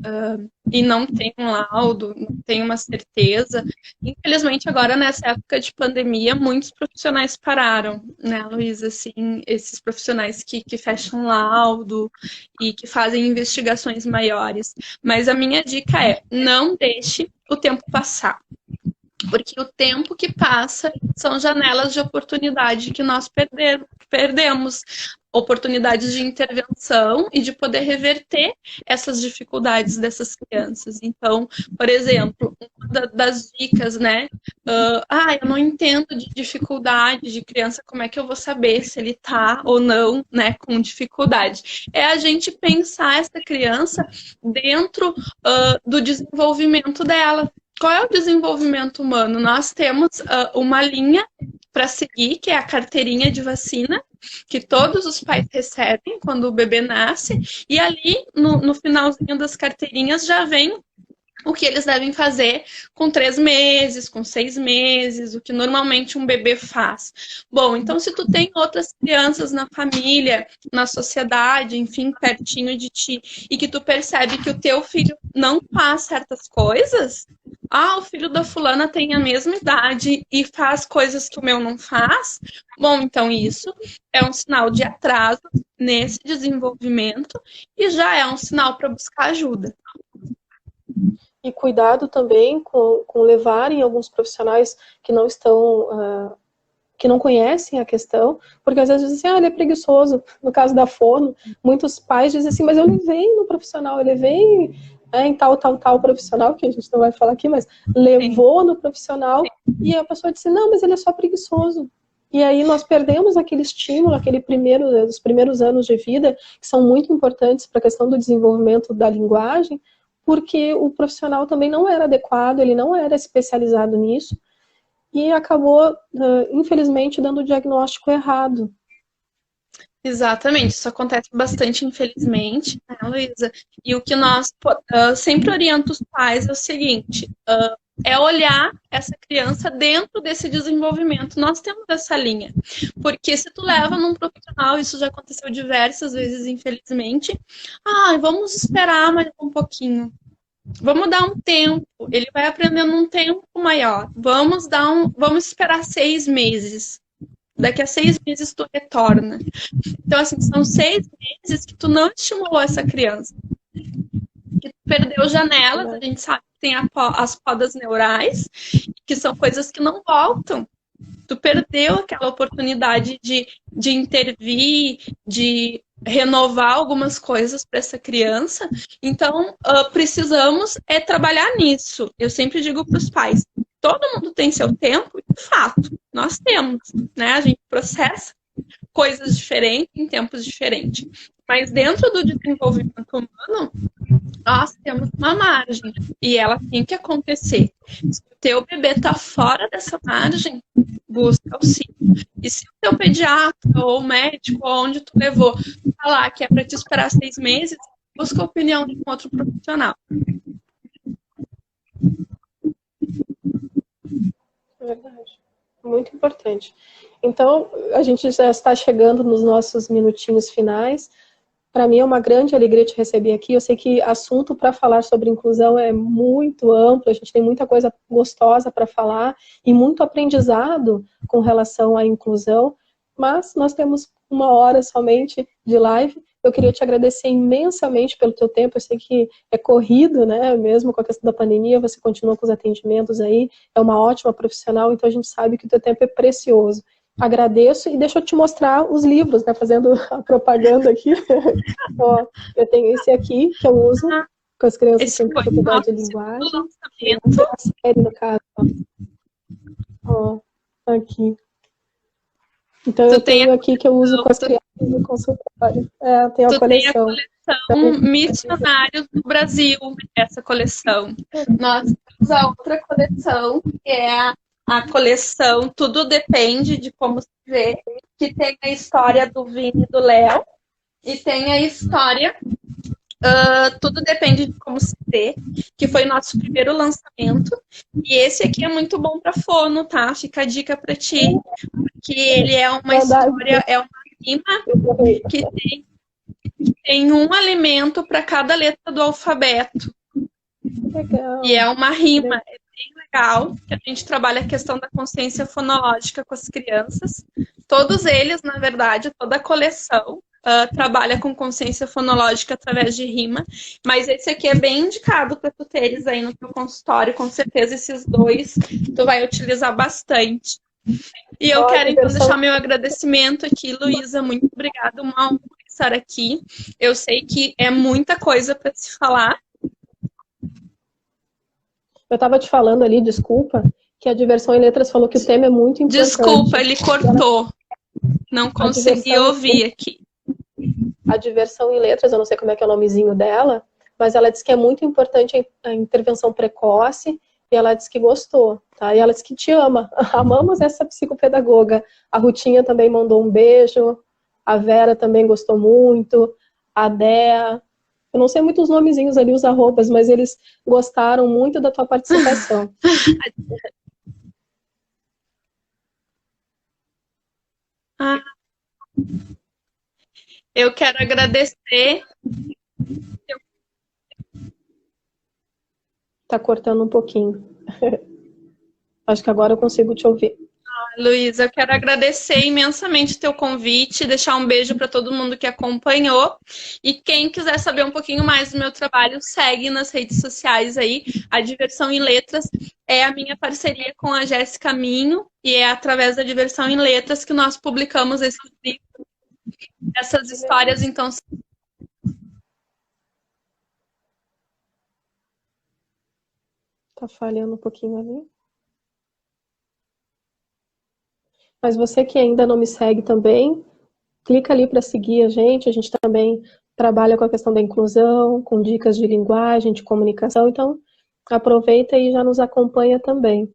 e não têm um laudo, não têm uma certeza. Infelizmente, agora, nessa época de pandemia, muitos profissionais pararam, né, Luísa? Assim, esses profissionais que fecham laudo e que fazem investigações maiores. Mas a minha dica é, não deixe o tempo passar. Porque o tempo que passa são janelas de oportunidade que nós perdemos. Oportunidades de intervenção e de poder reverter essas dificuldades dessas crianças. Então, por exemplo, uma das dicas, né? Eu não entendo de dificuldade de criança, como é que eu vou saber se ele tá ou não, né, com dificuldade? É a gente pensar essa criança dentro do desenvolvimento dela. Qual é o desenvolvimento humano? Nós temos uma linha para seguir, que é a carteirinha de vacina, que todos os pais recebem quando o bebê nasce, e ali, no finalzinho das carteirinhas, já vem o que eles devem fazer com 3 meses, com 6 meses, o que normalmente um bebê faz. Bom, então se tu tem outras crianças na família, na sociedade, enfim, pertinho de ti, e que tu percebe que o teu filho não faz certas coisas, o filho da fulana tem a mesma idade e faz coisas que o meu não faz, bom, então isso é um sinal de atraso nesse desenvolvimento e já é um sinal para buscar ajuda. E cuidado também com levarem alguns profissionais que não estão, que não conhecem a questão, porque às vezes dizem assim, ele é preguiçoso. No caso da fono, muitos pais dizem assim, mas eu levei no profissional, eu levei em tal profissional, que a gente não vai falar aqui, mas levou no profissional, e a pessoa disse, não, mas ele é só preguiçoso. E aí nós perdemos aquele estímulo, os primeiros anos de vida, que são muito importantes para a questão do desenvolvimento da linguagem, porque o profissional também não era adequado, ele não era especializado nisso, e acabou, infelizmente, dando o diagnóstico errado. Exatamente, isso acontece bastante, infelizmente, né, Luísa? E o que nós sempre oriento os pais é o seguinte, é olhar essa criança dentro desse desenvolvimento. Nós temos essa linha, porque se tu leva num profissional, isso já aconteceu diversas vezes, infelizmente, vamos esperar mais um pouquinho. Vamos dar um tempo, ele vai aprendendo um tempo maior. Vamos esperar 6 meses. Daqui a 6 meses tu retorna. Então, assim, são 6 meses que tu não estimulou essa criança. Que tu perdeu janelas, a gente sabe que tem as podas neurais, que são coisas que não voltam. Tu perdeu aquela oportunidade de intervir, de renovar algumas coisas para essa criança. Então, precisamos trabalhar nisso. Eu sempre digo para os pais, todo mundo tem seu tempo, de fato, nós temos, né? A gente processa coisas diferentes em tempos diferentes. Mas dentro do desenvolvimento humano, nós temos uma margem e ela tem que acontecer. Se o teu bebê está fora dessa margem, busca auxílio. E se o teu pediatra ou médico, ou onde tu levou, falar que é para te esperar 6 meses, busca a opinião de um outro profissional. Verdade. Muito importante. Então, a gente já está chegando nos nossos minutinhos finais. Para mim é uma grande alegria te receber aqui. Eu sei que assunto para falar sobre inclusão é muito amplo, a gente tem muita coisa gostosa para falar e muito aprendizado com relação à inclusão, mas nós temos 1 hora somente de live. Eu queria te agradecer imensamente pelo teu tempo. Eu sei que é corrido, né? Mesmo com a questão da pandemia, você continua com os atendimentos aí, é uma ótima profissional, então a gente sabe que o teu tempo é precioso. Agradeço e deixa eu te mostrar os livros, né? Fazendo a propaganda aqui. Ó, eu tenho esse aqui, que eu uso com as crianças com dificuldade de linguagem. A série, no caso. Ó, aqui. Então eu tenho aqui que eu uso com as crianças no consultório. Tem a coleção. Tem a coleção Missionários do Brasil, essa coleção. Nós temos a outra coleção, que é a coleção Tudo Depende de Como Se Vê, que tem a história do Vini e do Léo, e tem a história Tudo Depende de Como Se Vê, que foi nosso primeiro lançamento, e esse aqui é muito bom para fono, tá? Fica a dica para ti, porque ele é uma história, é uma rima que tem tem um alimento para cada letra do alfabeto. Legal. E é uma rima, é bem legal, que a gente trabalha a questão da consciência fonológica com as crianças. Todos eles, na verdade, toda a coleção trabalha com consciência fonológica através de rima, mas esse aqui é bem indicado para tu teres aí no teu consultório, com certeza esses dois tu vai utilizar bastante. E eu quero então deixar meu agradecimento aqui, Luísa, muito obrigada, uma honra estar aqui. Eu sei que é muita coisa para se falar. Eu estava te falando ali, desculpa, que a Diversão em Letras falou que o tema é muito importante. Desculpa, ele cortou. Não consegui ouvir aqui. A Diversão em Letras, eu não sei como é que é o nomezinho dela, mas ela disse que é muito importante a intervenção precoce e ela disse que gostou, tá? E ela disse que te ama. Amamos essa psicopedagoga. A Rutinha também mandou um beijo, a Vera também gostou muito, a Dea. Eu não sei muito os nomezinhos ali, os arrobas, mas eles gostaram muito da tua participação. Eu quero agradecer. Tá cortando um pouquinho. Acho que agora eu consigo te ouvir. Luísa, eu quero agradecer imensamente o teu convite, deixar um beijo para todo mundo que acompanhou. E quem quiser saber um pouquinho mais do meu trabalho, segue nas redes sociais aí. A Diversão em Letras é a minha parceria com a Jéssica Minho e é através da Diversão em Letras que nós publicamos esse livro, essas histórias. Então, tá falhando um pouquinho ali. Mas você que ainda não me segue também, clica ali para seguir a gente também trabalha com a questão da inclusão, com dicas de linguagem, de comunicação, então aproveita e já nos acompanha também.